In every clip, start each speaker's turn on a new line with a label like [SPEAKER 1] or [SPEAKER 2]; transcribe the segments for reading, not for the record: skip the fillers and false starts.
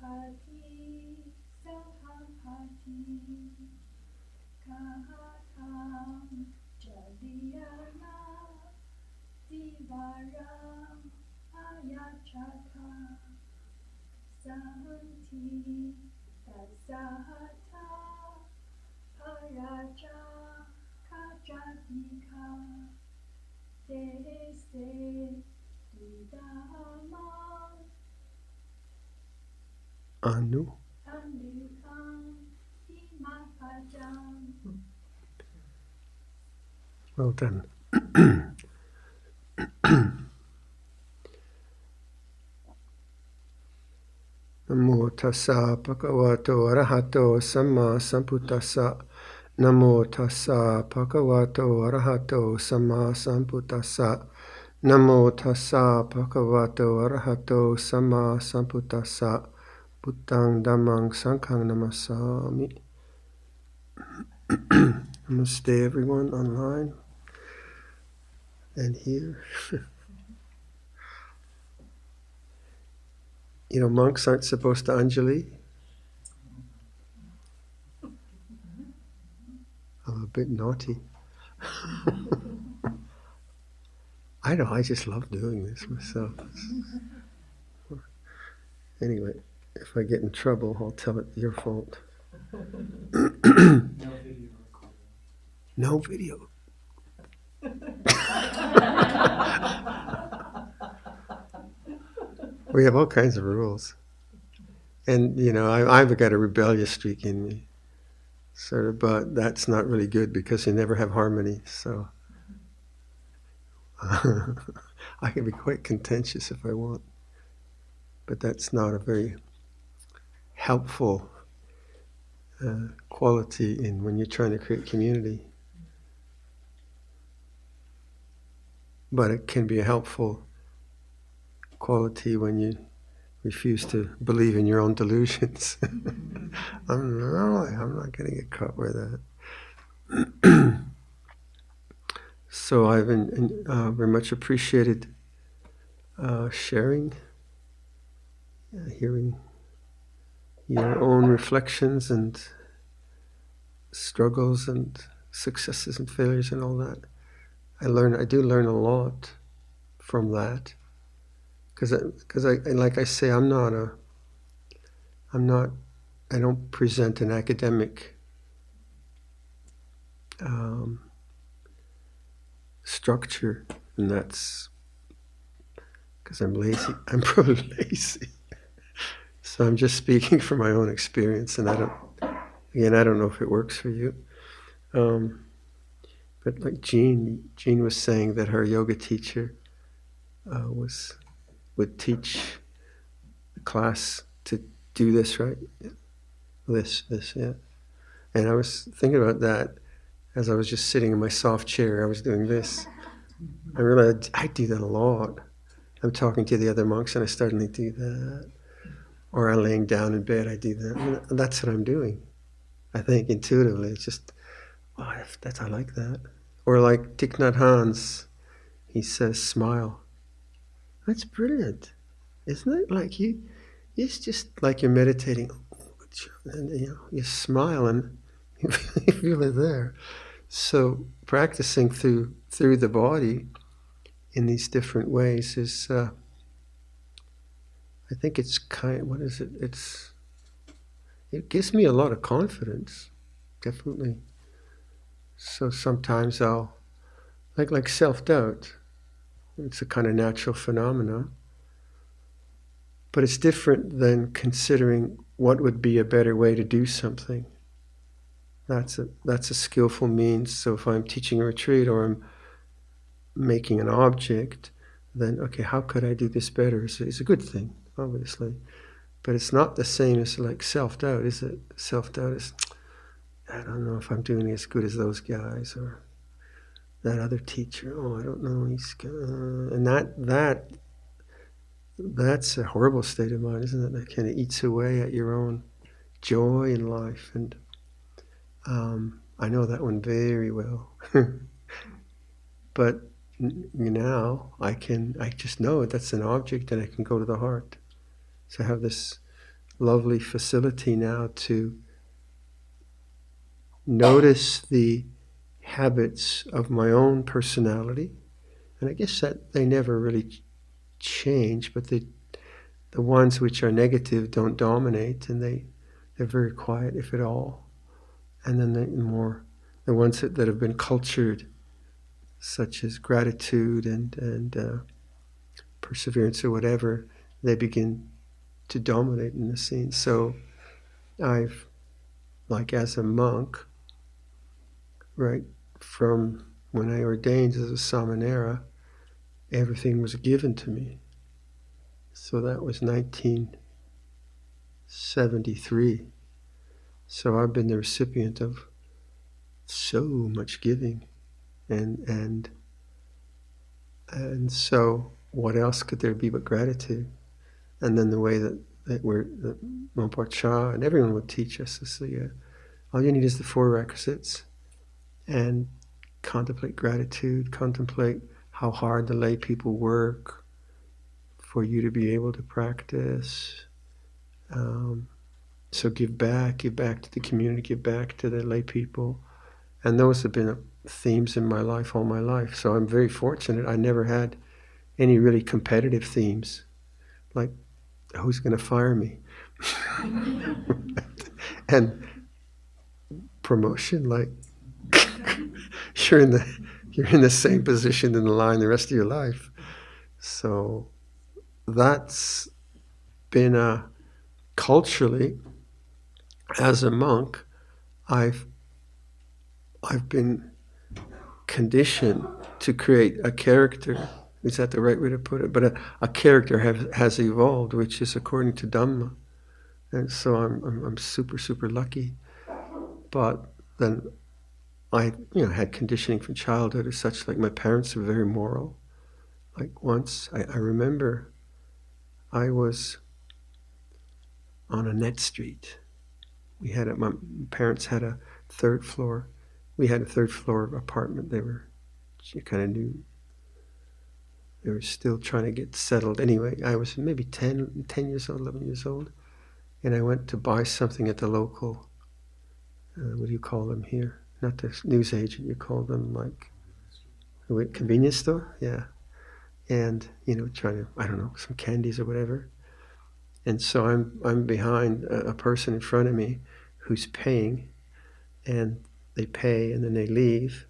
[SPEAKER 1] Pati Sahapati Kahatam Jadiyana Divaram Ayachata Santi Tasahata Paraja Kajatika Dese Viradhammo
[SPEAKER 2] Anu. Well done. Namo tassa bhagavato arahato samma sambuddhassa. Namo tassa bhagavato arahato samma sambuddhassa. Namo tassa bhagavato arahato samma sambuddhassa. Buddhang dhammang sanghang namasami. Namaste everyone online and here. You know, monks aren't supposed to Anjali. I'm a bit naughty. I know, I just love doing this myself. Anyway, if I get in trouble, I'll tell it your fault. No video. We have all kinds of rules. And, you know, I've got a rebellious streak in me, sort of, but that's not really good because you never have harmony, so I can be quite contentious if I want, but that's not a very helpful quality in when you're trying to create community. But it can be a helpful quality when you refuse to believe in your own delusions. I'm not going to get caught by that. So I've very much appreciated sharing, hearing your own reflections and struggles and successes and failures and all that. I do learn a lot from that, because like I say, I don't present an academic structure, and that's because I'm lazy. I'm probably lazy. So I'm just speaking from my own experience, and I don't know if it works for you. But like Jean was saying that her yoga teacher would teach the class to do this, right? This, yeah. And I was thinking about that as I was just sitting in my soft chair. I was doing this. I realized I do that a lot. I'm talking to the other monks and I suddenly do that. Or I'm laying down in bed, I do that. And that's what I'm doing. I think intuitively, it's just, I like that. Or like Thich Nhat Hanh's, he says, smile. That's brilliant, isn't it? Like it's just like you're meditating, and you smile and you feel it there. So practicing through the body in these different ways is, I think it's what is it? It gives me a lot of confidence, definitely. So sometimes I'll, like self-doubt, it's a kind of natural phenomena, but it's different than considering what would be a better way to do something. That's a skillful means. So if I'm teaching a retreat or I'm making an object, then okay, how could I do this better? It's a good thing, obviously, but it's not the same as like self-doubt, is it? Self-doubt is, I don't know if I'm doing as good as those guys or that other teacher. Oh, I don't know. And that's a horrible state of mind, isn't it? That kind of eats away at your own joy in life. And I know that one very well. But now I just know that's an object and I can go to the heart. So I have this lovely facility now to notice the habits of my own personality. And I guess that they never really change, but the ones which are negative don't dominate, and they're very quiet, if at all. And then the ones that have been cultured, such as gratitude and perseverance or whatever, they begin to dominate in the scene. So I've, like as a monk, right from when I ordained as a Samanera, everything was given to me. So that was 1973. So I've been the recipient of so much giving, and so what else could there be but gratitude? And then the way that Rinpoche Cha and everyone would teach us is all you need is the 4 requisites, and contemplate gratitude, contemplate how hard the lay people work for you to be able to practice. So give back to the community, give back to the lay people. And those have been themes in my life all my life. So I'm very fortunate. I never had any really competitive themes, like who's going to fire me? And promotion, like you're in the same position in the line the rest of your life. So that's been culturally, as a monk, I've been conditioned to create a character. Is that the right way to put it? But a character has evolved, which is according to Dhamma, and so I'm super, super lucky. But then I had conditioning from childhood as such. Like my parents were very moral. Like once I remember I was on a net street. My parents had a 3rd floor. We had a 3rd floor apartment. You kind of knew they were still trying to get settled. Anyway, I was maybe 10 years old, 11 years old, and I went to buy something at the local, what do you call them here? Not the newsagent, you call them like convenience store? Yeah. And, trying to, I don't know, some candies or whatever. And so I'm behind a person in front of me who's paying, and they pay and then they leave,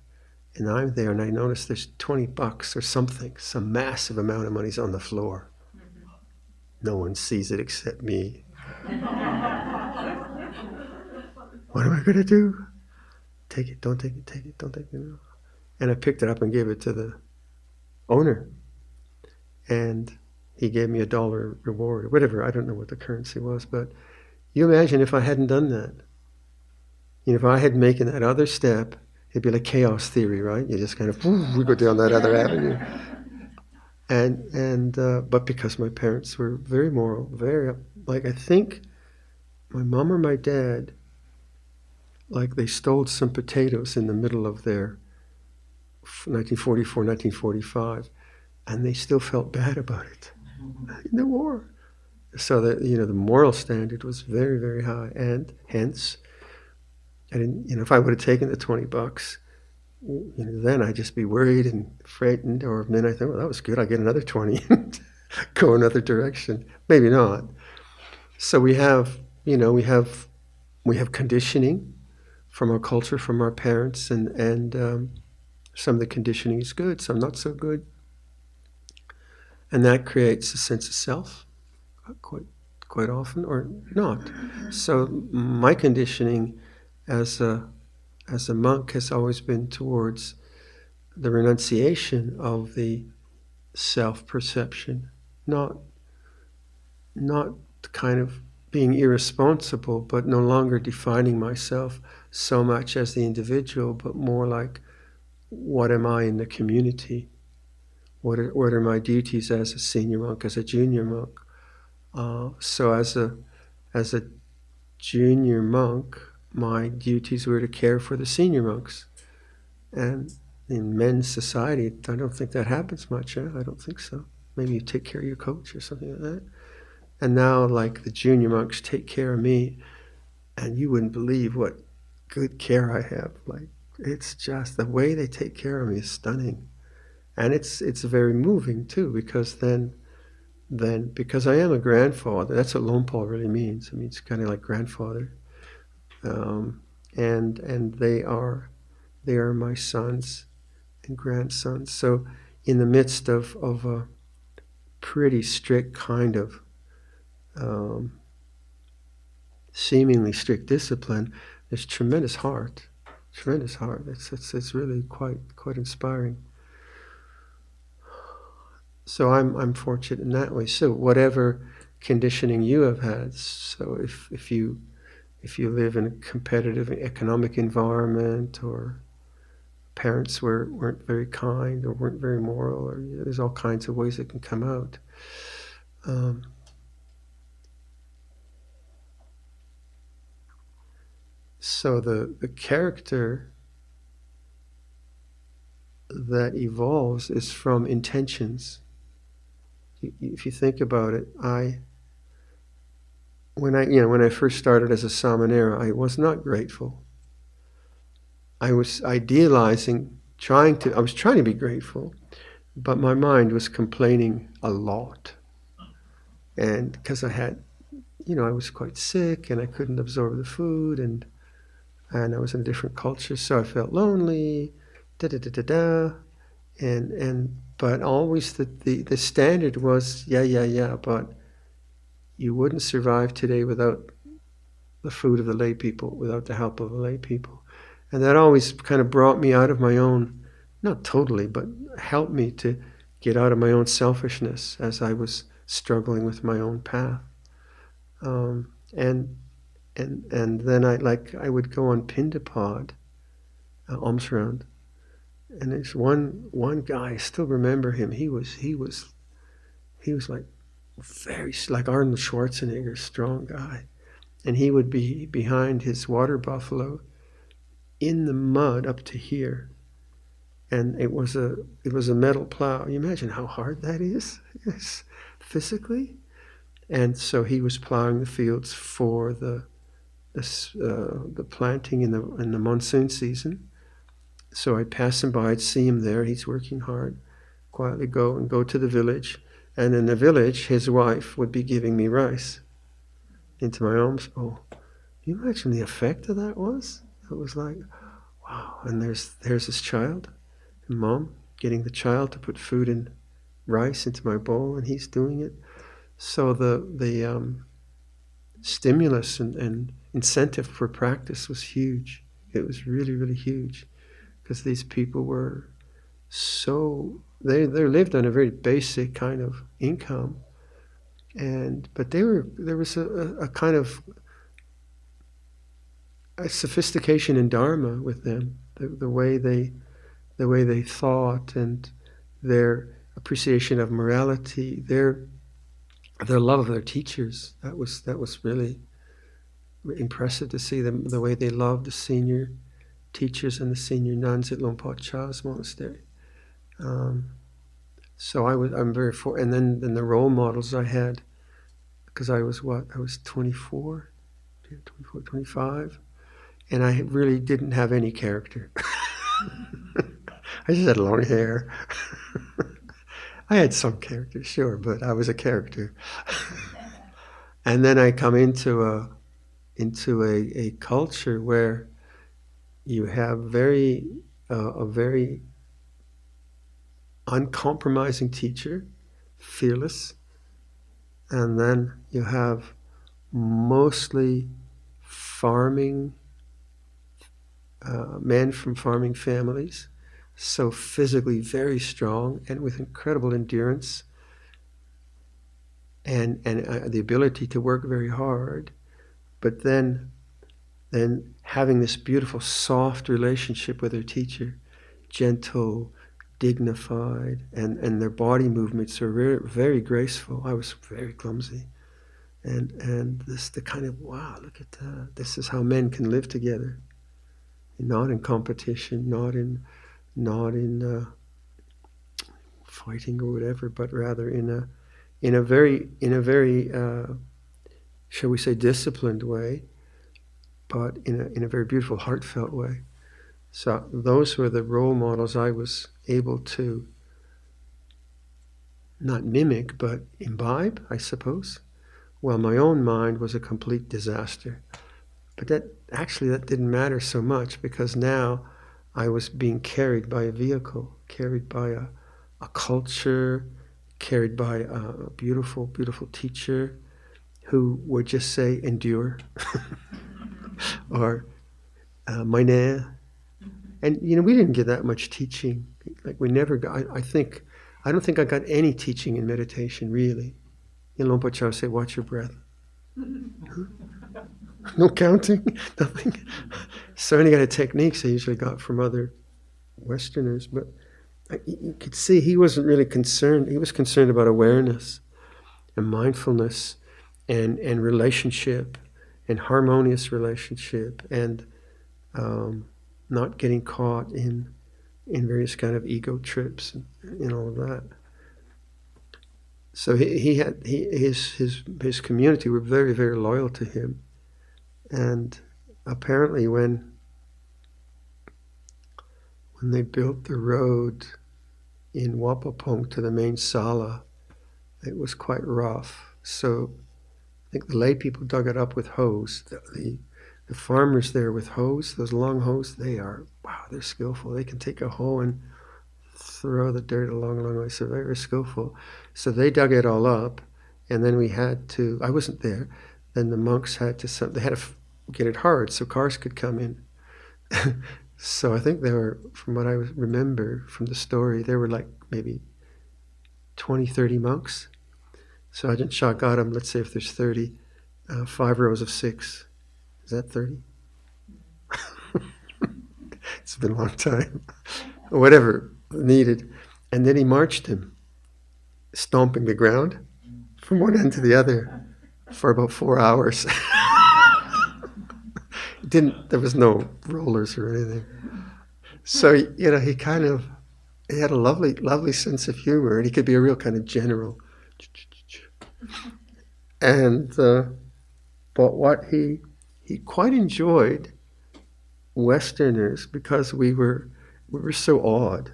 [SPEAKER 2] and I'm there and I notice there's $20 or something, some massive amount of money's on the floor. No one sees it except me. What am I going to do? Take it, don't take it, take it, don't take it. And I picked it up and gave it to the owner. And he gave me $1 reward or whatever. I don't know what the currency was, but you imagine if I hadn't done that. If I had taken that other step, it'd be like chaos theory, right? You just kind of we go down that other avenue. But because my parents were very moral, very I think my mom or my dad, they stole some potatoes in the middle of their 1944, 1945, and they still felt bad about it in the war. So that the moral standard was very, very high, and hence, I didn't. If I would have taken the $20, then I'd just be worried and frightened. Or then I think, well, that was good. I get another 20, and go another direction. Maybe not. So we have conditioning from our culture, from our parents, and some of the conditioning is good, some not so good, and that creates a sense of self, quite often, or not. So my conditioning as a monk has always been towards the renunciation of the self-perception, not kind of being irresponsible, but no longer defining myself so much as the individual, but more like, what am I in the community? What are my duties as a senior monk, as a junior monk? So as a junior monk, my duties were to care for the senior monks. And in men's society, I don't think that happens much. I don't think so. Maybe you take care of your coach or something like that. And now, like, the junior monks take care of me, and you wouldn't believe what good care I have. Like, it's just the way they take care of me is stunning, and it's very moving too, because then because I am a grandfather, that's what Lompo really means. It means kind of like grandfather, and they are my sons and grandsons. So in the midst of a pretty strict kind of seemingly strict discipline, there's tremendous heart. It's really quite inspiring. So I'm fortunate in that way. So whatever conditioning you have had, so if you live in a competitive economic environment, or parents weren't very kind or weren't very moral, or there's all kinds of ways it can come out. So the character that evolves is from intentions. If you think about it, when I first started as a samanera, I was not grateful. I was idealizing, I was trying to be grateful, but my mind was complaining a lot. And because I was quite sick and I couldn't absorb the food, and I was in a different culture, so I felt lonely, but always the standard was, but you wouldn't survive today without the food of the lay people, without the help of the lay people. And that always kind of brought me out of my own, not totally, but helped me to get out of my own selfishness as I was struggling with my own path. And then I would go on Pindapad, alms round, and there's one guy, I still remember him. He was like very, like Arnold Schwarzenegger, strong guy, and he would be behind his water buffalo in the mud up to here, and it was a metal plow. You imagine how hard that is, yes, physically. And so he was plowing the fields for the planting in the monsoon season. So I'd pass him by, I'd see him there, he's working hard, quietly go to the village, and in the village his wife would be giving me rice into my alms bowl. Can you imagine the effect of that was? It was like, wow. And there's this child, and mom getting the child to put food and rice into my bowl, and he's doing it. So the stimulus and incentive for practice was huge. It was really, really huge, because these people were so, they lived on a very basic kind of income, but there was a kind of a sophistication in Dharma with them, the way they thought, and their appreciation of morality, their love of their teachers. That was really impressive to see them, the way they loved the senior teachers and the senior nuns at Luang Cha's monastery. So I'm very and then the role models I had, because I was 24, 25, and I really didn't have any character. I just had long hair. I had some character, sure, but I was a character. And then I come into a culture where you have a very uncompromising teacher, fearless, and then you have mostly farming men from farming families, so physically very strong and with incredible endurance and the ability to work very hard, but then having this beautiful soft relationship with their teacher, gentle, dignified, and their body movements are very, very graceful. I was very clumsy, and this the kind of, wow, look at that. This is how men can live together, not in competition, not in fighting or whatever, but rather in in a very shall we say, disciplined way, but in a very beautiful, heartfelt way. So those were the role models I was able to not mimic, but imbibe, I suppose. Well, my own mind was a complete disaster. But that didn't matter so much, because now I was being carried by a vehicle, carried by a culture, carried by a beautiful, beautiful teacher who would just say, endure, or meine. And, we didn't get that much teaching. Like, we never got, I don't think I got any teaching in meditation, really. Luang Por say, watch your breath. No counting, nothing. So any kind of techniques I usually got from other Westerners, but you could see he wasn't really concerned. He was concerned about awareness and mindfulness and relationship and harmonious relationship, and not getting caught in various kind of ego trips and all of that. So his community were very, very loyal to him. And apparently when they built the road in Wapapong to the main sala, it was quite rough. So I think the lay people dug it up with hose. The farmers there with hose, those long hose, they're skillful. They can take a hoe and throw the dirt a long, long way. So very, very skillful. So they dug it all up, and then we had to, I wasn't there, then the monks had to get it hard so cars could come in. So I think there were, from what I remember from the story, there were like maybe 20, 30 monks. So Ajahn Chah got them, let's say if there's 30, 5 rows of 6. Is that 30? It's been a long time. Whatever needed. And then he marched him, stomping the ground from one end to the other for about 4 hours. There was no rollers or anything. So, he had a lovely, lovely sense of humor, and he could be a real kind of general. And, but what he quite enjoyed Westerners, because we were so odd.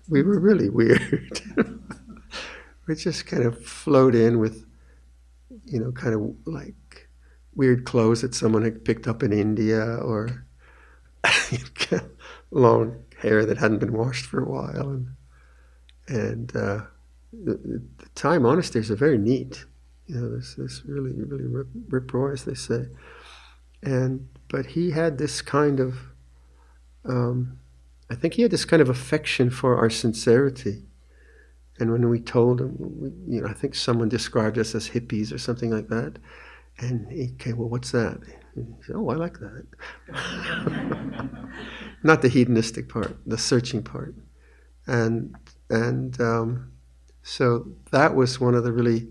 [SPEAKER 2] We were really weird. We just kind of flowed in with, kind of like weird clothes that someone had picked up in India, or long hair that hadn't been washed for a while. And the Thai monasteries are very neat. This really, really rip roar, as they say. But he had this kind of, I think he had this kind of affection for our sincerity. And when we told him, I think someone described us as hippies or something like that. And he came, well, what's that? And he said, oh, I like that. Not the hedonistic part, the searching part. And so that was one of the really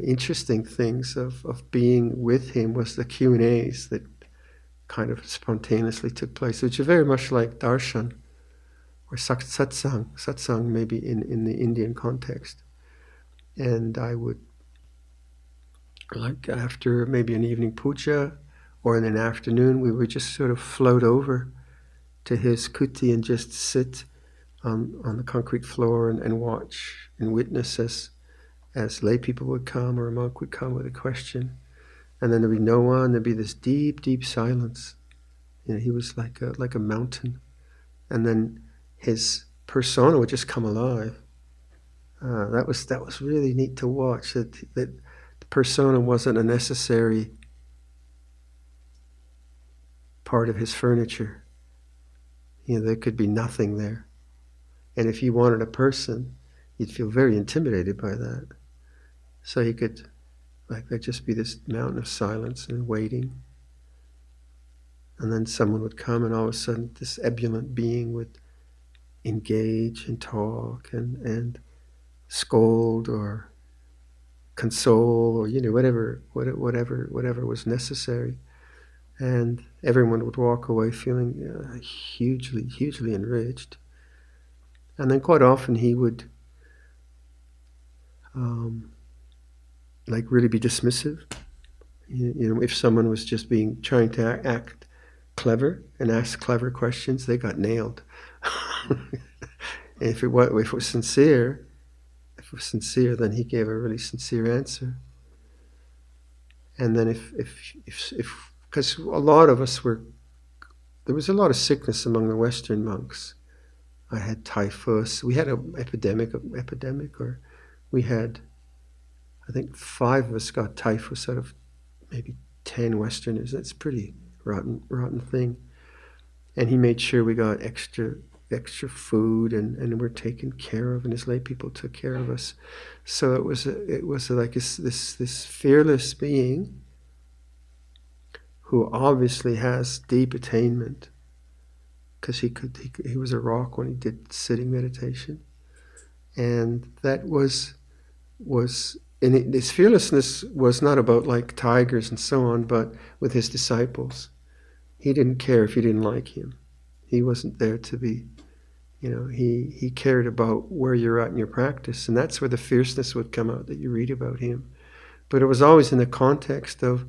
[SPEAKER 2] interesting things of being with him, was the Q&As that kind of spontaneously took place, which are very much like darshan or satsang maybe in the Indian context. And I would, like after maybe an evening puja or in an afternoon, we would just sort of float over to his kuti and just sit on the concrete floor and watch and witness as lay people would come, or a monk would come with a question. And then there'd be no one, there'd be this deep, deep silence. He was like a mountain. And then his persona would just come alive. That was really neat to watch, that the persona wasn't a necessary part of his furniture. There could be nothing there. And if you wanted a person, you'd feel very intimidated by that. So he could, there'd just be this mountain of silence and waiting. And then someone would come, and all of a sudden this ebullient being would engage and talk and scold or console, or whatever was necessary. And everyone would walk away feeling hugely, hugely enriched. And then quite often he would like really be dismissive. You know, if someone was just trying to act clever and ask clever questions, they got nailed. if it was sincere, then he gave a really sincere answer. And then if because a lot of us there was a lot of sickness among the Western monks. I had typhus. We had an epidemic, or we had, I think 5 of us got typhus out of maybe 10 Westerners. That's a pretty rotten thing. And he made sure we got extra food and we're taken care of, and his lay people took care of us. So it was like this fearless being who obviously has deep attainment, because he was a rock when he did sitting meditation, and that was his fearlessness was not about like tigers and so on, but with his disciples, he didn't care if you didn't like him. He wasn't there to be, he cared about where you're at in your practice, and that's where the fierceness would come out that you read about him. But it was always in the context of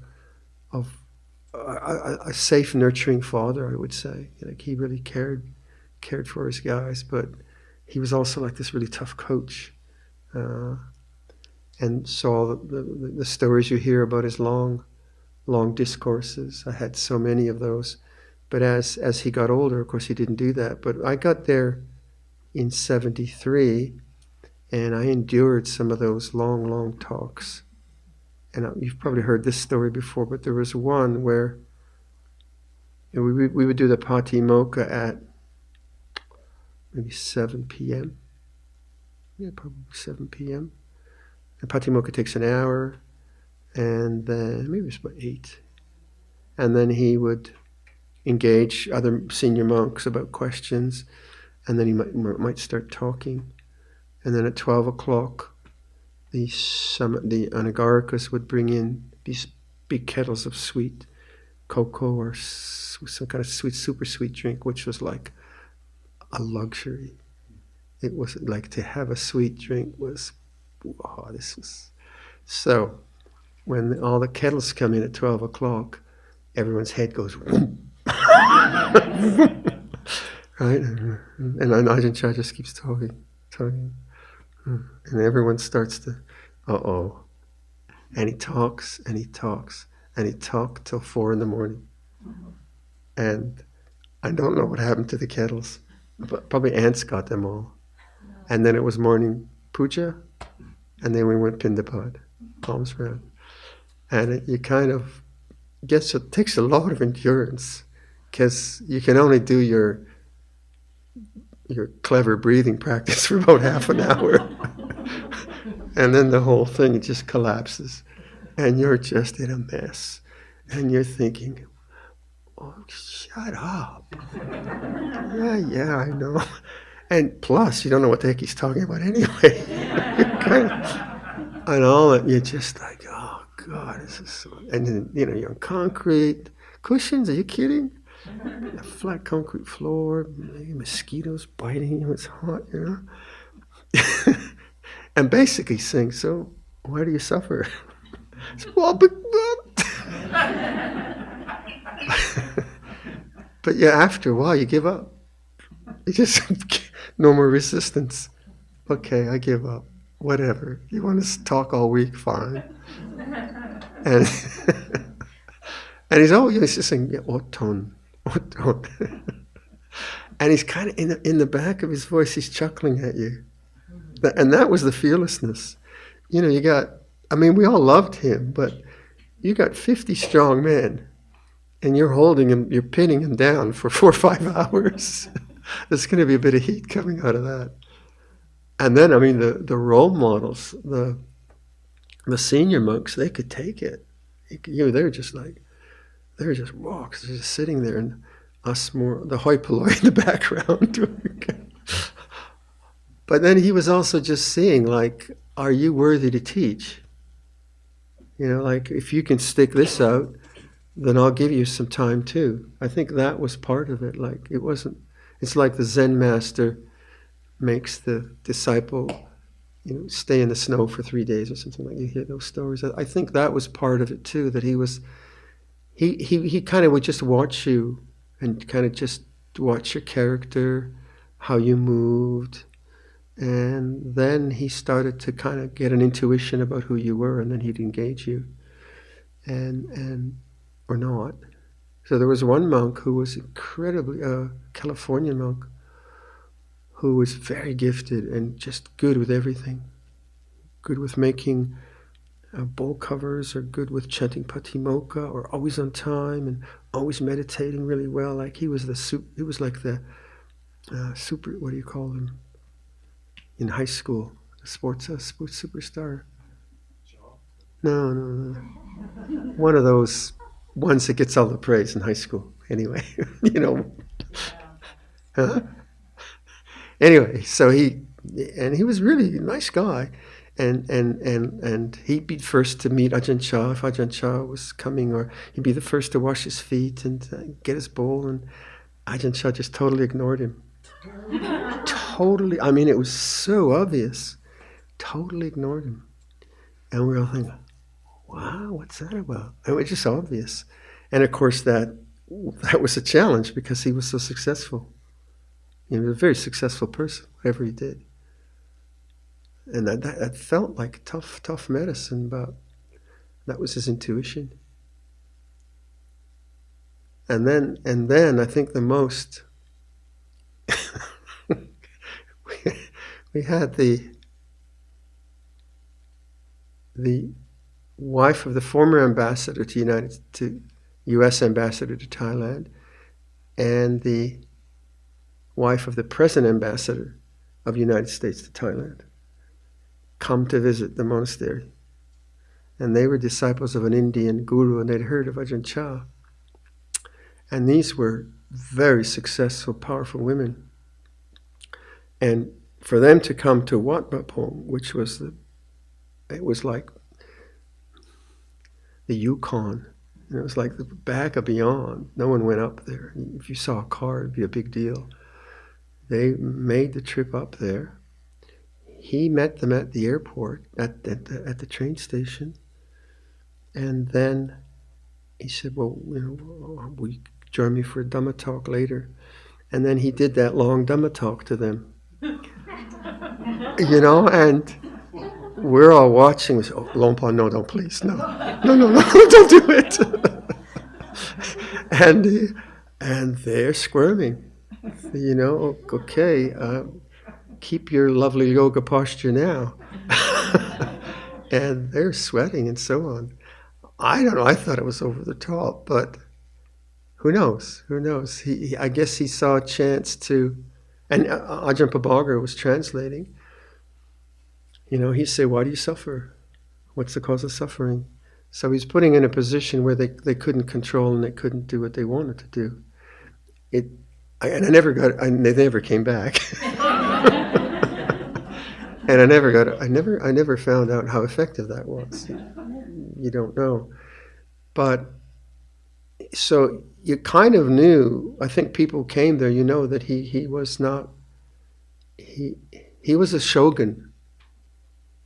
[SPEAKER 2] a safe, nurturing father, I would say. Like he really cared for his guys, but he was also like this really tough coach. And so all the stories you hear about his long discourses, I had so many of those. But as he got older, of course, he didn't do that. But I got there in 1973, and I endured some of those long talks. And you've probably heard this story before, but there was one where we would do the Patimokkha at maybe 7 p.m. Yeah, probably 7 p.m. And Patimokkha takes an hour, and then maybe it's about 8. And then he would engage other senior monks about questions, and then he might start talking. And then at 12 o'clock, the Anagarikas would bring in these big kettles of sweet cocoa or some kind of super sweet drink, which was like a luxury. It was like to have a sweet drink was, this was. So when all the kettles come in at 12 o'clock, everyone's head goes, whoom. Right? And Ajahn Chah just keeps talking. And everyone starts to, uh-oh. And he talks, and he talks, and he talked till 4 a.m. And I don't know what happened to the kettles, but probably ants got them all. And then it was morning puja, and then we went Pindapat, palms round. And it kind of it takes a lot of endurance, because you can only do your clever breathing practice for about half an hour. And then the whole thing just collapses. And you're just in a mess. And you're thinking, oh, shut up. Yeah, I know. And plus, you don't know what the heck he's talking about anyway. And all that, you're just like, oh, God, this is so... And then, you're on concrete. Cushions, are you kidding? A flat concrete floor, mosquitoes biting you, it's hot, And basically saying, so why do you suffer? But yeah, after a while you give up. You just, no more resistance. Okay, I give up. Whatever. You want to talk all week, fine. And and he's just saying, yeah, Oton. And he's kind of in the back of his voice, he's chuckling at you. And that was the fearlessness. We all loved him, but you got 50 strong men, and you're holding him, you're pinning him down for 4 or 5 hours. There's going to be a bit of heat coming out of that. And then, the role models, the senior monks, they could take it. They're just rocks. They're just sitting there, and us more, the hoi polloi in the background. But then he was also just seeing, like, are you worthy to teach? Like, if you can stick this out, then I'll give you some time too. I think that was part of it. Like, it's like the Zen master makes the disciple, stay in the snow for 3 days or something like. You hear those stories. I think that was part of it too. That he kind of would just watch you and kind of just watch your character, how you moved, and then he started to kind of get an intuition about who you were, and then he'd engage you, and or not. So there was one monk who was incredibly Californian monk, who was very gifted and just good with everything, good with making bowl covers, or good with chanting Patimokkha, or always on time and always meditating really well. Like he was like the super. What do you call them in high school? A sports superstar. No. One of those ones that gets all the praise in high school. Anyway, Huh? Anyway, so he was really a nice guy, and he'd be first to meet Ajahn Chah if Ajahn Chah was coming, or he'd be the first to wash his feet and get his bowl, and Ajahn Chah just totally ignored him. Totally, I mean, it was so obvious. Totally ignored him, and we were all thinking, "Wow, what's that about?" And it was just obvious, and of course that was a challenge because he was so successful. He was a very successful person, whatever he did. And that felt like tough medicine, but that was his intuition. And then I think the most we had the wife of the former ambassador to U.S. ambassador to Thailand, and the wife of the present ambassador of the United States to Thailand, come to visit the monastery. And they were disciples of an Indian guru, and they'd heard of Ajahn Chah. And these were very successful, powerful women. And for them to come to Wat Pah Pong, which was it was like the Yukon. It was like the back of beyond. No one went up there. If you saw a car, it'd be a big deal. They made the trip up there. He met them at the airport, at the train station, and then he said, "Well, will you join me for a Dhamma talk later?" And then he did that long Dhamma talk to them, and we're all watching. We said, "Oh, Lompa, no, don't, please, no, don't do it." and they're squirming. Okay, keep your lovely yoga posture now. And they're sweating and so on. I don't know, I thought it was over the top, but who knows? I guess he saw a chance to, and Ajahn Pabagar was translating. He said, "Why do you suffer? What's the cause of suffering?" So he's putting in a position where they couldn't control and they couldn't do what they wanted to do. They never came back. And I never found out how effective that was. You don't know. But, so you kind of knew, I think people came there, that he was not, he was a shogun.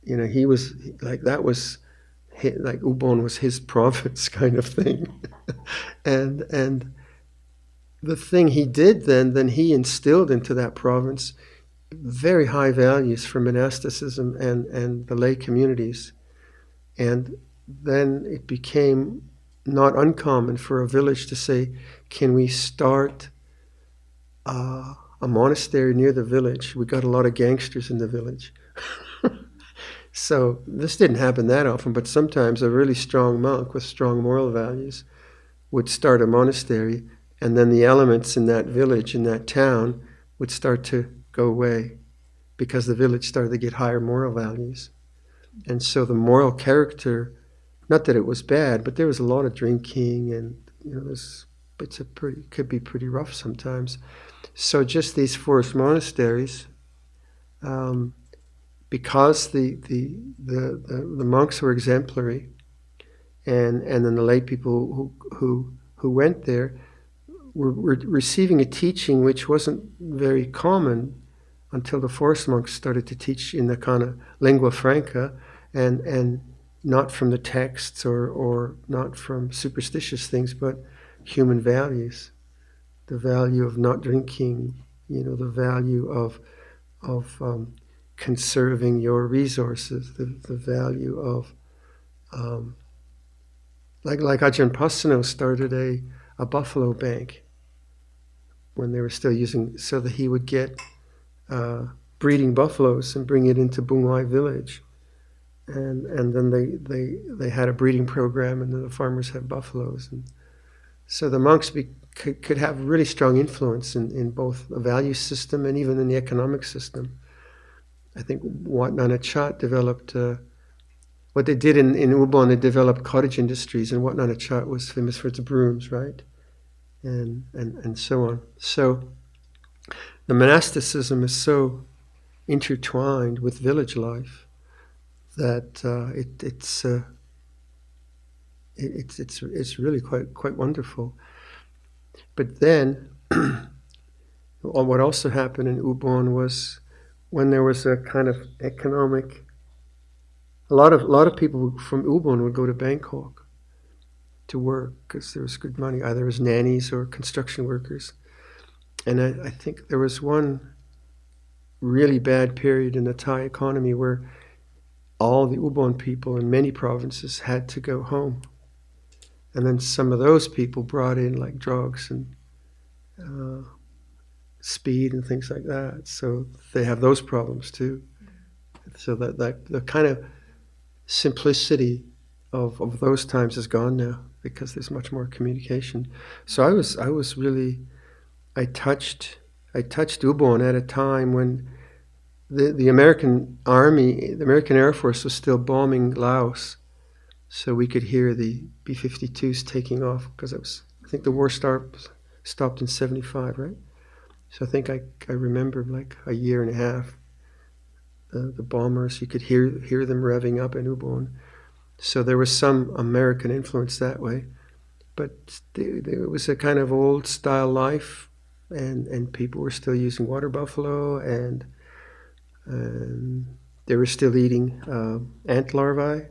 [SPEAKER 2] He was, like, that was, like Ubon was his province kind of thing. and the thing he did then he instilled into that province very high values for monasticism and the lay communities. And then it became not uncommon for a village to say, "Can we start a monastery near the village? We got a lot of gangsters in the village." So this didn't happen that often, but sometimes a really strong monk with strong moral values would start a monastery, and then the elements in that village, in that town, would start to go away because the village started to get higher moral values. And so the moral character, not that it was bad, but there was a lot of drinking, and could be pretty rough sometimes. So just these forest monasteries, because the monks were exemplary, and then the lay people who went there were receiving a teaching which wasn't very common until the forest monks started to teach in the kind of lingua franca, and not from the texts or not from superstitious things, but human values. The value of not drinking, the value of conserving your resources, the value of like Ajahn Pasano started a buffalo bank when they were still using, so that he would get breeding buffaloes and bring it into Bungwai village, and then they had a breeding program, and then the farmers had buffaloes, and so the monks could have really strong influence in both the value system and even in the economic system. I think Wat Nanachat developed, what they did in Ubon, they developed cottage industries, and Wat Nanachat was famous for its brooms, right? And so on. So the monasticism is so intertwined with village life that it's really quite wonderful. But then, what also happened in Ubon was when there was a kind of economic. A lot of people from Ubon would go to Bangkok to work because there was good money, either as nannies or construction workers. And I think there was one really bad period in the Thai economy where all the Ubon people in many provinces had to go home. And then some of those people brought in like drugs and speed and things like that. So they have those problems too. So that the kind of simplicity of those times is gone now because there's much more communication. So I was really, I touched Ubon at a time when the American Army, the American Air Force was still bombing Laos. So we could hear the B-52s taking off because I think the war stopped in 75, right? So I think I remember like a year and a half, the bombers, you could hear them revving up in Ubon. So there was some American influence that way. But it was a kind of old style life, and people were still using water buffalo, and they were still eating ant larvae.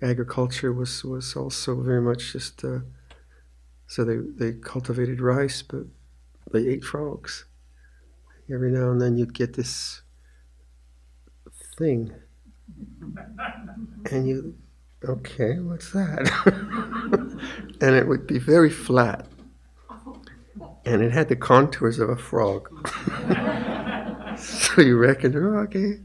[SPEAKER 2] Agriculture was also very much just, so they cultivated rice, but they ate frogs. Every now and then you'd get this thing, and okay, what's that? And it would be very flat, and it had the contours of a frog. So you reckon, okay.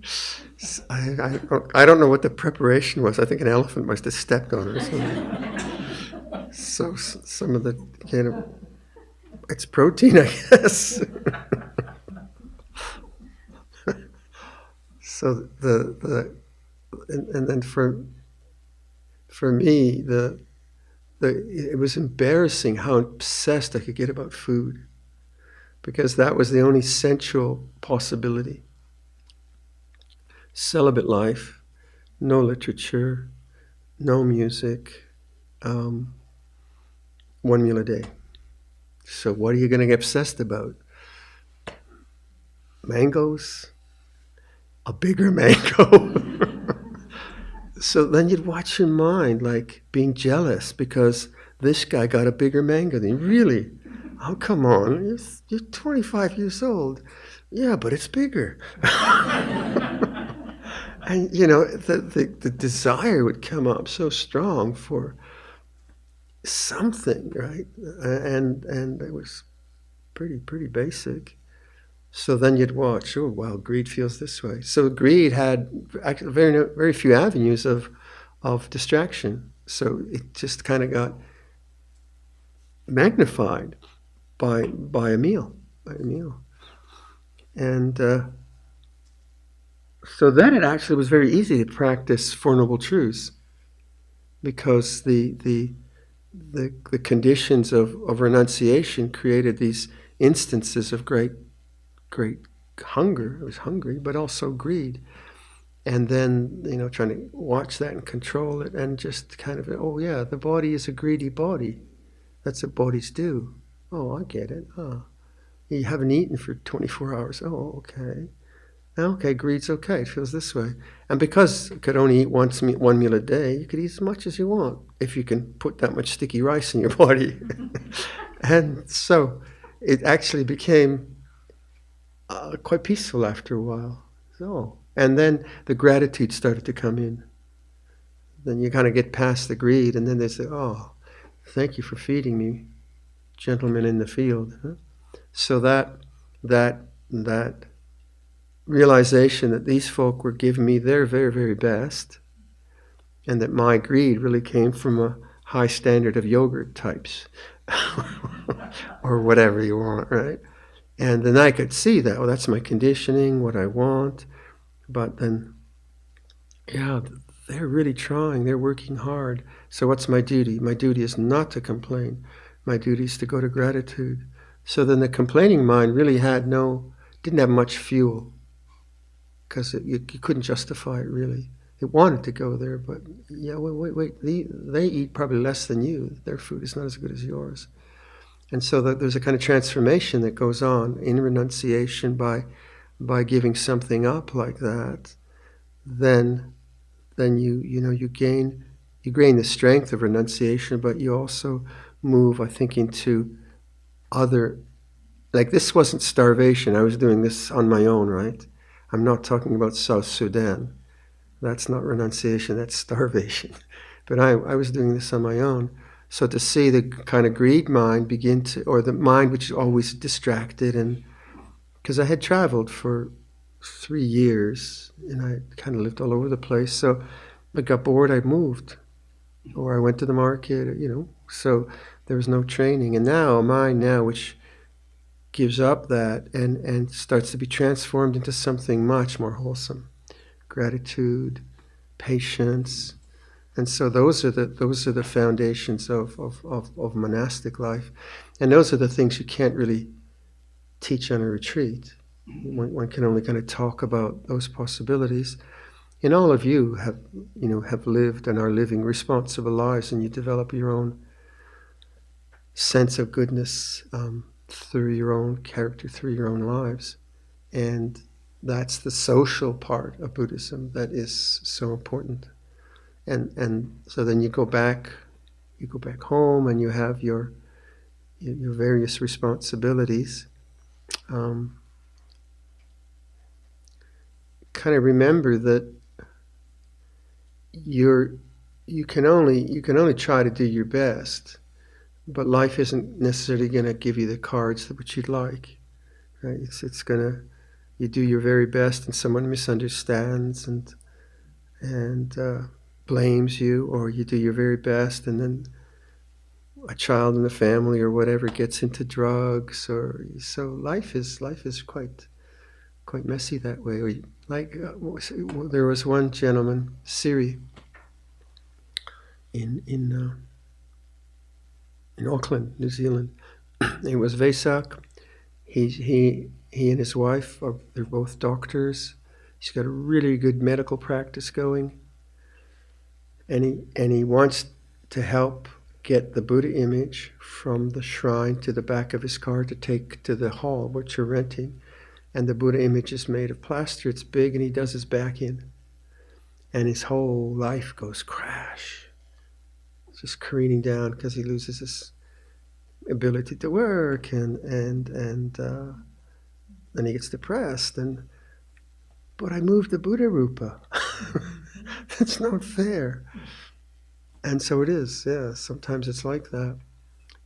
[SPEAKER 2] I don't know what the preparation was. I think an elephant must have stepped on it or something. So some of the kind of, it's protein, I guess. So and then for me it was embarrassing how obsessed I could get about food, because that was the only sensual possibility. Celibate life, no literature, no music, 1 meal a day. So what are you going to get obsessed about? Mangoes? A bigger mango? So then you'd watch your mind like being jealous because this guy got a bigger mango than you. Really? Oh, come on, you're 25 years old. Yeah, but it's bigger. And the desire would come up so strong for something, right? And it was pretty basic. So then you'd watch, oh wow, greed feels this way. So greed had actually very few avenues of distraction. So it just kind of got magnified by a meal. And so then it actually was very easy to practice Four Noble Truths, because the conditions of renunciation created these instances of great hunger. I was hungry, but also greed. And then, trying to watch that and control it, and just kind of, oh yeah, the body is a greedy body. That's what bodies do. Oh, I get it. You haven't eaten for 24 hours. Oh, okay. Okay, greed's okay. It feels this way. And because you could only eat one meal a day, you could eat as much as you want if you can put that much sticky rice in your body. And so it actually became quite peaceful after a while. So, and then the gratitude started to come in. Then you kind of get past the greed, and then they say, "Oh, thank you for feeding me, gentleman in the field." Huh? So that realization that these folk were giving me their very, very best, and that my greed really came from a high standard of yogurt types, or whatever you want, right? And then I could see that, well, that's my conditioning, what I want. But then, yeah, they're really trying, they're working hard. So what's my duty? My duty is not to complain. My duty is to go to gratitude. So then the complaining mind really didn't have much fuel, because you couldn't justify it really. It wanted to go there, but yeah, wait. They eat probably less than you. Their food is not as good as yours. And so there's a kind of transformation that goes on in renunciation by giving something up like that. Then you gain the strength of renunciation, but you also move, I think, into other. Like, this wasn't starvation. I was doing this on my own, right? I'm not talking about South Sudan. That's not renunciation, that's starvation. But I was doing this on my own. So to see the kind of greed mind begin to, or the mind which is always distracted, and because I had traveled for 3 years and I kind of lived all over the place. So I got bored, I moved, or I went to the market, So there was no training. And now a mind which gives up that and starts to be transformed into something much more wholesome. Gratitude, patience. And so those are the foundations of monastic life. And those are the things you can't really teach on a retreat. One can only kind of talk about those possibilities. And all of you have lived and are living responsible lives, and you develop your own sense of goodness through your own character, through your own lives. And that's the social part of Buddhism that is so important. And so then you go back home, and you have your various responsibilities. Kind of remember that you can only try to do your best, but life isn't necessarily going to give you the cards which you'd like, right? It's gonna, you do your very best, and someone misunderstands and blames you, or you do your very best, and then a child in the family or whatever gets into drugs, or so life is quite messy that way. Or there was one gentleman, Siri, in Auckland, New Zealand. It was Vesak. He and his wife they're both doctors. He's got a really good medical practice going, and he wants to help get the Buddha image from the shrine to the back of his car to take to the hall which you're renting. And the Buddha image is made of plaster. It's big, and he does his back in, and his whole life goes crash, just careening down, because he loses his ability to work, and then he gets depressed. But I moved the Buddha Rupa. That's not fair. And so it is, yeah. Sometimes it's like that.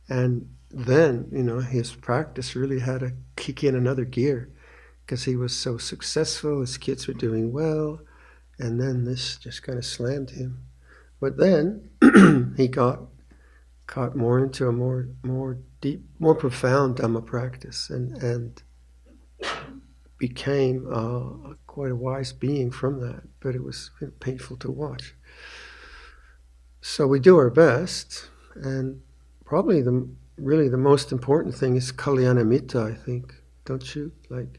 [SPEAKER 2] And then, his practice really had to kick in another gear, because he was so successful, his kids were doing well, and then this just kind of slammed him. But then he got caught more into a more deep, more profound Dhamma practice, and became quite a wise being from that. But it was painful to watch. So we do our best, and probably the most important thing is Kalyanamitta, I think, don't you? Like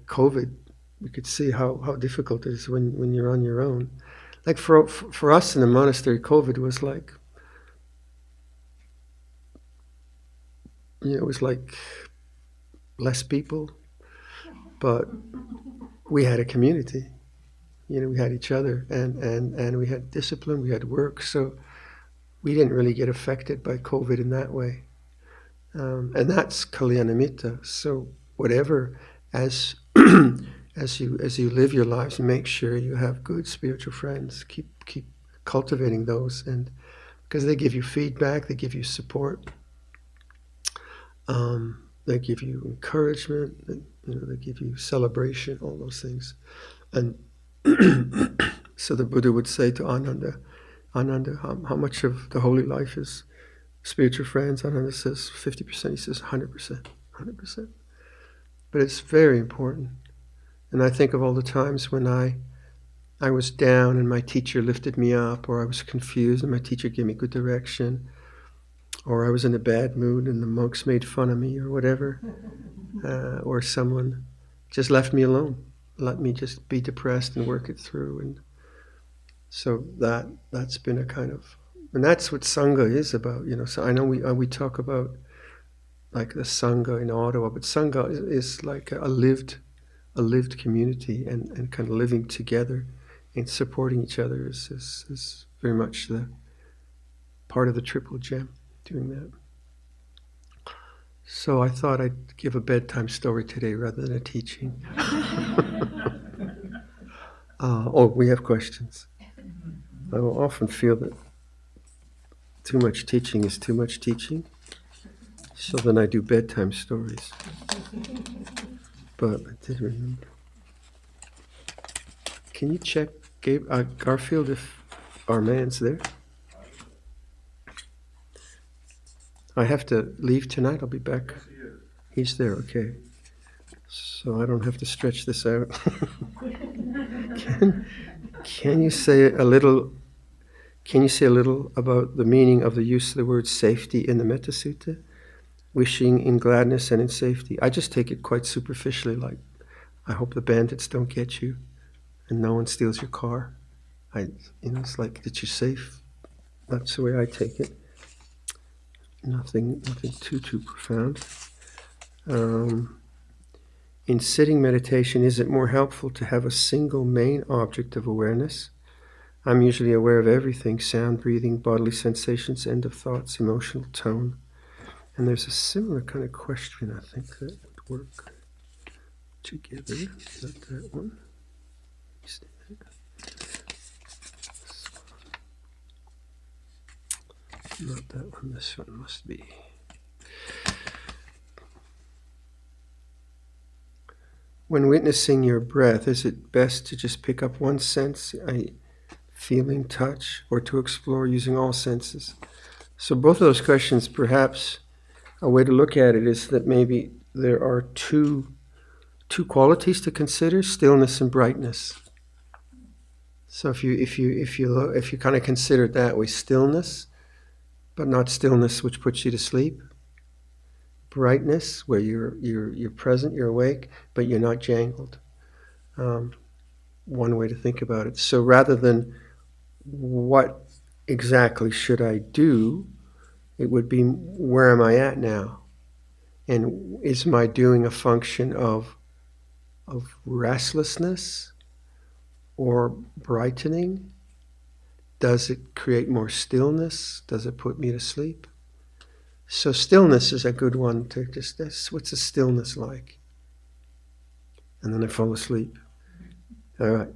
[SPEAKER 2] COVID, we could see how difficult it is when you're on your own. Like for us in the monastery, COVID was like, it was like less people, but we had a community. We had each other, and we had discipline, we had work, so we didn't really get affected by COVID in that way. And that's Kalyanamitta. So whatever, as as you live your lives, make sure you have good spiritual friends. Keep cultivating those, and because they give you feedback, they give you support, they give you encouragement, and, they give you celebration, all those things. And so the Buddha would say to Ananda, how much of the holy life is spiritual friends? Ananda says 50%. He says 100%. 100%. But it's very important. And I think of all the times when I was down and my teacher lifted me up, or I was confused and my teacher gave me good direction, or I was in a bad mood and the monks made fun of me, or whatever, or someone just left me alone, let me just be depressed and work it through. And so that's been a kind of, and that's what Sangha is about. So I know we talk about like the Sangha in Ottawa, but Sangha is like a lived community, and kind of living together and supporting each other is very much the part of the Triple Gem, doing that. So I thought I'd give a bedtime story today rather than a teaching. We have questions. I will often feel that too much teaching is too much teaching, so then I do bedtime stories. But I did remember. Can you check, Garfield, if our man's there? I have to leave tonight. I'll be back. He's there, okay. So I don't have to stretch this out. Can you say a little? Can you say a little about the meaning of the use of the word safety in the Metta Sutta? Wishing in gladness and in safety. I just take it quite superficially, like, I hope the bandits don't get you and no one steals your car. It's like that you're safe. That's the way I take it. Nothing too profound. In sitting meditation, is it more helpful to have a single main object of awareness? I'm usually aware of everything: sound, breathing, bodily sensations, end of thoughts, emotional tone. And there's a similar kind of question, I think, that would work together. Not that one. Not that one. This one must be. When witnessing your breath, is it best to just pick up one sense, feeling, touch, or to explore using all senses? So both of those questions, perhaps a way to look at it is that maybe there are two qualities to consider: stillness and brightness. So if you kind of consider it that way, stillness, but not stillness which puts you to sleep. Brightness, where you're present, you're awake, but you're not jangled. One way to think about it. So rather than what exactly should I do, it would be, where am I at now? And is my doing a function of restlessness or brightening? Does it create more stillness? Does it put me to sleep? So stillness is a good one to just, what's a stillness like? And then I fall asleep. All right,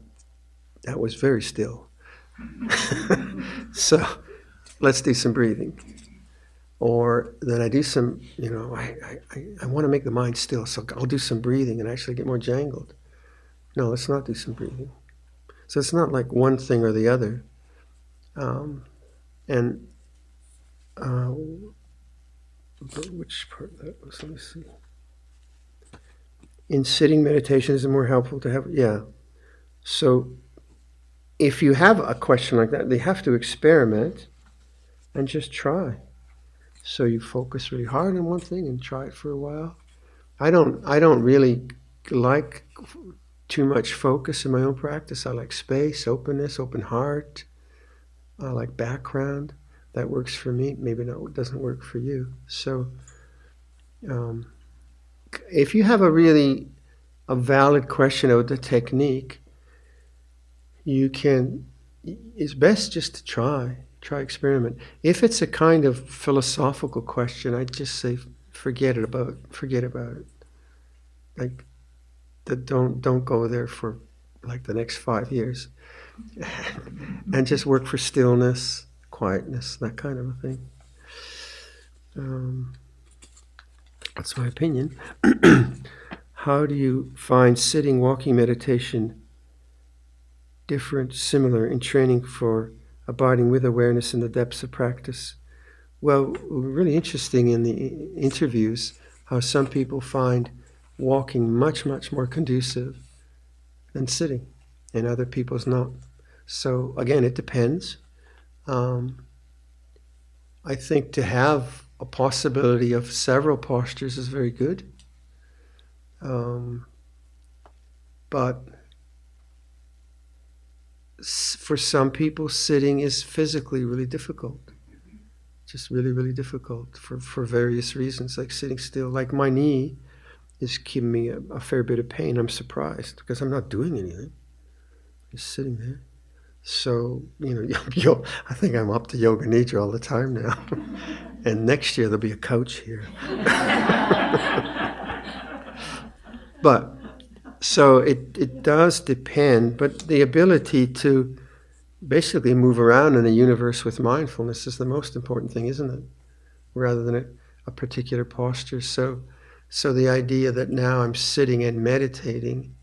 [SPEAKER 2] that was very still. So let's do some breathing. Or then I do some, I want to make the mind still, so I'll do some breathing and actually get more jangled. No, let's not do some breathing. So it's not like one thing or the other. But which part that was? Let me see. In sitting meditation, is it more helpful to have? Yeah. So if you have a question like that, they have to experiment and just try. So you focus really hard on one thing and try it for a while. I don't really like too much focus in my own practice. I like space, openness, open heart. I like background. That works for me. Maybe it doesn't work for you. So if you have a valid question about the technique, it's best just to try experiment. If it's a kind of philosophical question, I'd just say forget about it. Like, don't go there for like the next 5 years, and just work for stillness, quietness, that kind of a thing. That's my opinion. How do you find sitting, walking meditation different, similar in training for abiding with awareness in the depths of practice? Well, really interesting in the interviews how some people find walking much, much more conducive than sitting, and other people's not. So again, it depends. I think to have a possibility of several postures is very good. But for some people, sitting is physically really difficult. Just really, really difficult for various reasons, like sitting still. Like my knee is giving me a fair bit of pain. I'm surprised because I'm not doing anything. Just sitting there. So, I think I'm up to Yoga Nidra all the time now. And next year there'll be a couch here. But, so it does depend, but the ability to basically move around in the universe with mindfulness is the most important thing, isn't it? Rather than a particular posture. So the idea that now I'm sitting and meditating,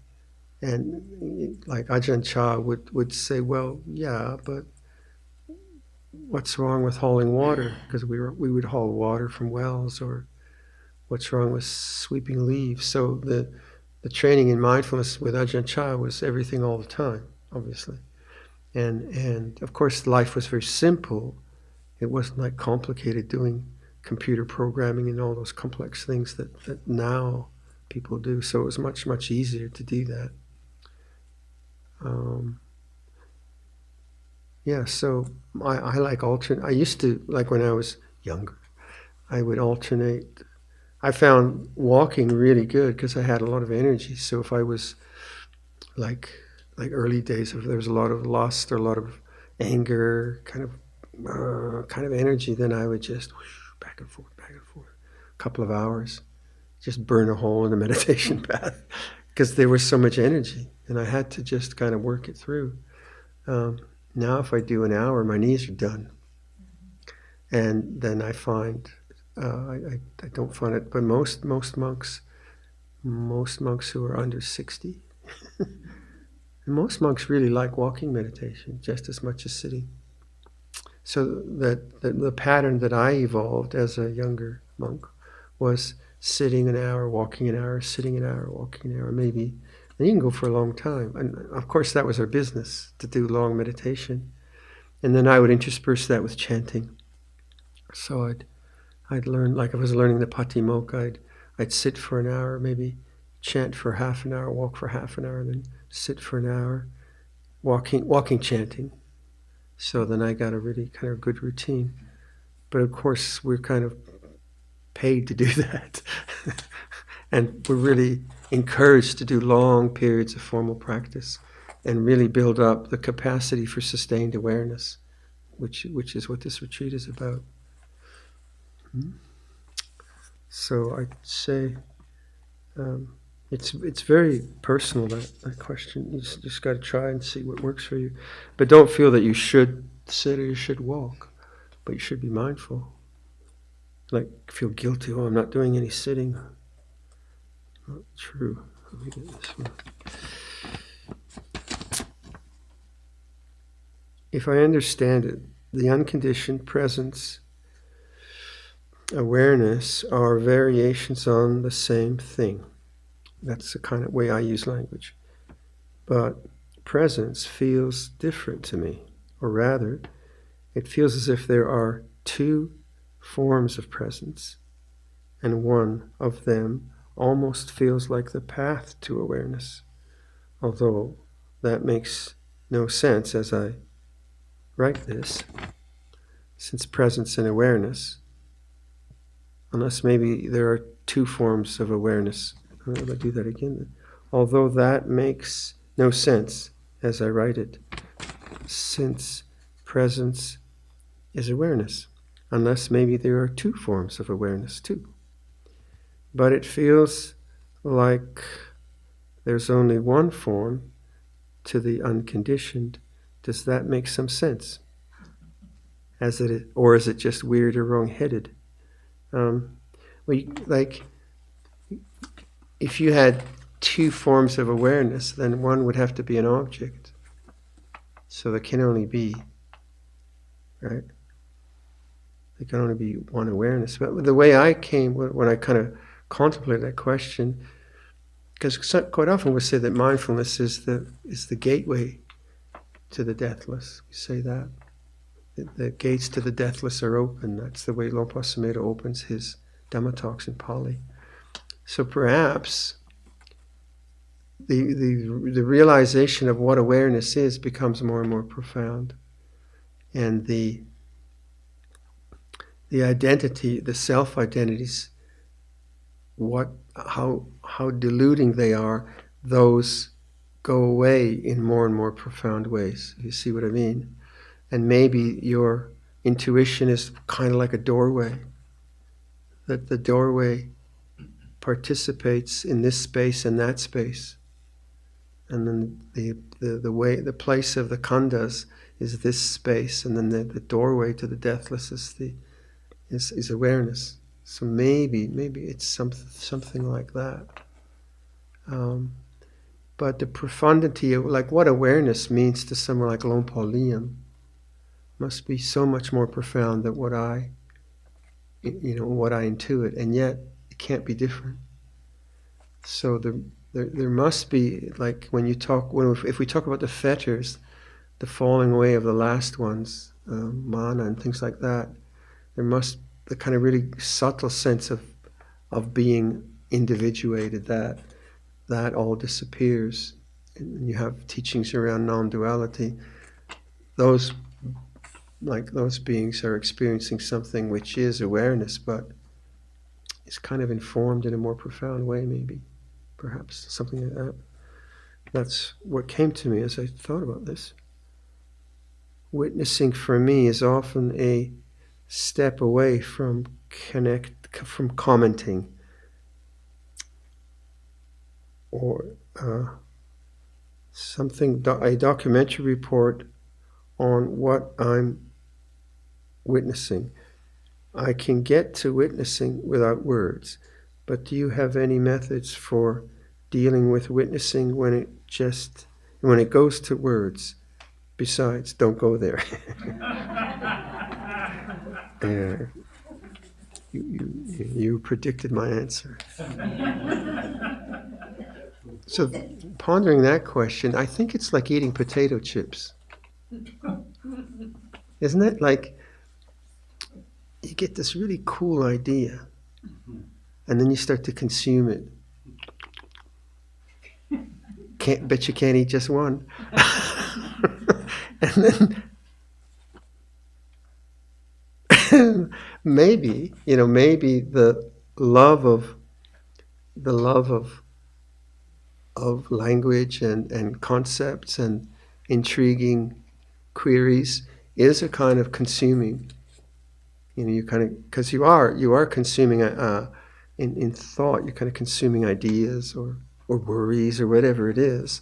[SPEAKER 2] and like Ajahn Chah would say, well, yeah, but what's wrong with hauling water? Because we would haul water from wells, or what's wrong with sweeping leaves? So the training in mindfulness with Ajahn Chah was everything all the time, obviously. And of course life was very simple. It wasn't like complicated doing computer programming and all those complex things that now people do. So it was much, much easier to do that. So I like alternate. I used to, like when I was younger, I would alternate. I found walking really good because I had a lot of energy. So if I was like early days, if there was a lot of lust or a lot of anger, kind of energy, then I would just back and forth, a couple of hours, just burn a hole in the meditation path because there was so much energy and I had to just kind of work it through. Now if I do an hour, my knees are done. And then I find, I don't find it, but most monks who are under 60, and most monks really like walking meditation just as much as sitting. So that the pattern that I evolved as a younger monk was sitting an hour, walking an hour, sitting an hour, walking an hour, maybe. And you can go for a long time. And of course that was our business, to do long meditation. And then I would intersperse that with chanting. So I'd learn, like if I was learning the Patimokkha, I'd sit for an hour, maybe chant for half an hour, walk for half an hour, then sit for an hour, walking chanting. So then I got a really kind of good routine. But of course we're kind of paid to do that. And we're really encouraged to do long periods of formal practice and really build up the capacity for sustained awareness, which is what this retreat is about. So I'd say it's very personal, that question. You just got to try and see what works for you. But don't feel that you should sit or you should walk, but you should be mindful. Like feel guilty, I'm not doing any sitting. Not true. Let me get this one. If I understand it, the unconditioned presence, awareness are variations on the same thing. That's the kind of way I use language. But presence feels different to me, or rather, it feels as if there are two forms of presence, and one of them almost feels like the path to awareness, although that makes no sense as I write this, since presence and awareness unless maybe there are two forms of awareness. I'll do that again. Although that makes no sense as I write it, since presence is awareness, unless maybe there are two forms of awareness too. But it feels like there's only one form to the unconditioned. Does that make some sense? Or is it just weird or wrong-headed? Like, if you had two forms of awareness, then one would have to be an object. So there can only be, right? There can only be one awareness. But the way I came, when I kind of contemplated that question, because quite often we say that mindfulness is the gateway to the deathless. We say that. The gates to the deathless are open. That's the way Luang Por Sumedho opens his Dhamma talks in Pali. So perhaps the realization of what awareness is becomes more and more profound, and the identity, the self-identities, how deluding they are, those go away in more and more profound ways. You see what I mean? And maybe your intuition is kind of like a doorway, that the doorway participates in this space and that space. And then the place of the khandhas is this space, and then the doorway to the deathless is awareness. So maybe it's something like that. But the profundity of like what awareness means to someone like Luang Por Liam must be so much more profound than what I intuit, and yet it can't be different. So there must be, like if we talk about the fetters, the falling away of the last ones, mana and things like that, there must the kind of really subtle sense of being individuated, that all disappears, and you have teachings around non-duality. Those beings are experiencing something which is awareness, but it's kind of informed in a more profound way, maybe, perhaps, something like that. That's what came to me as I thought about this. Witnessing for me is often a step away from commenting or a documentary report on what I'm witnessing. I can get to witnessing without words, but do you have any methods for dealing with witnessing when it goes to words? Besides, don't go there. You predicted my answer. So, pondering that question, I think it's like eating potato chips. Isn't it? Like, you get this really cool idea, and then you start to consume it. Bet you can't eat just one. And then maybe the love of language and concepts and intriguing queries is a kind of consuming. You kind of, because you are consuming in thought. You're kind of consuming ideas or worries or whatever it is,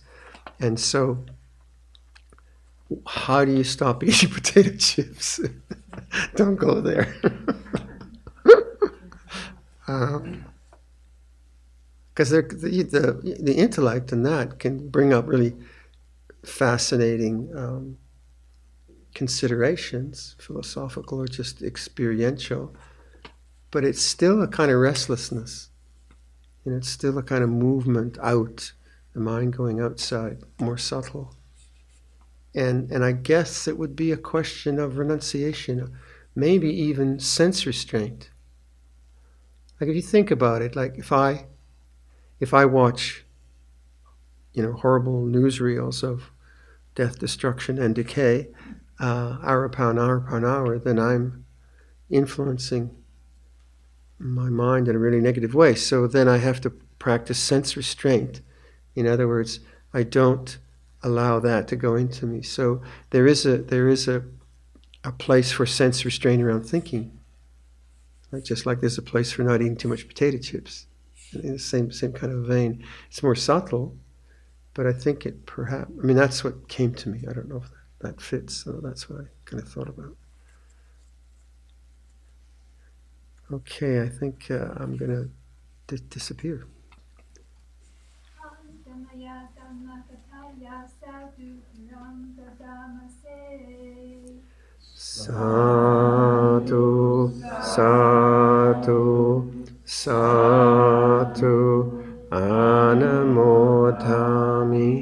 [SPEAKER 2] and so how do you stop eating potato chips? Don't go there. Because the intellect and that can bring up really fascinating considerations, philosophical or just experiential, but it's still a kind of restlessness. It's still a kind of movement out, the mind going outside, more subtle. And I guess it would be a question of renunciation, maybe even sense restraint. Like if you think about it, like if I watch, horrible newsreels of death, destruction, and decay, hour upon hour upon hour, then I'm influencing my mind in a really negative way. So then I have to practice sense restraint. In other words, I don't allow that to go into me. So there is a place for sense restraint around thinking. Right? Just like there's a place for not eating too much potato chips. In the same kind of vein. It's more subtle, but I think it perhaps, I mean, that's what came to me. I don't know if that fits, so that's what I kind of thought about. Okay, I think I'm going to disappear.
[SPEAKER 1] Dhamaya Dhammakataya Sadhu Ramgadamase.
[SPEAKER 2] Sadhu, sadhu, sadhu, anamodhami.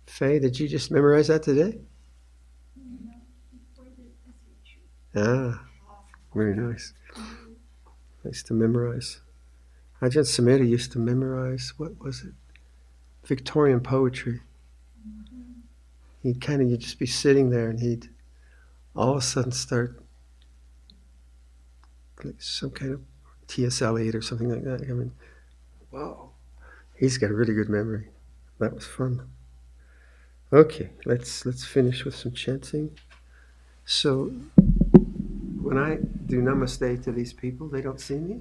[SPEAKER 2] Faye, did you just memorize that today? Ah, very nice. Nice to memorize. Ajahn Sumedha used to memorize, what was it? Victorian poetry. You'd just be sitting there and he'd all of a sudden start like some kind of T.S. Eliot or something like that. I mean, wow. He's got a really good memory. That was fun. Okay, let's finish with some chanting. So when I do namaste to these people, they don't see me.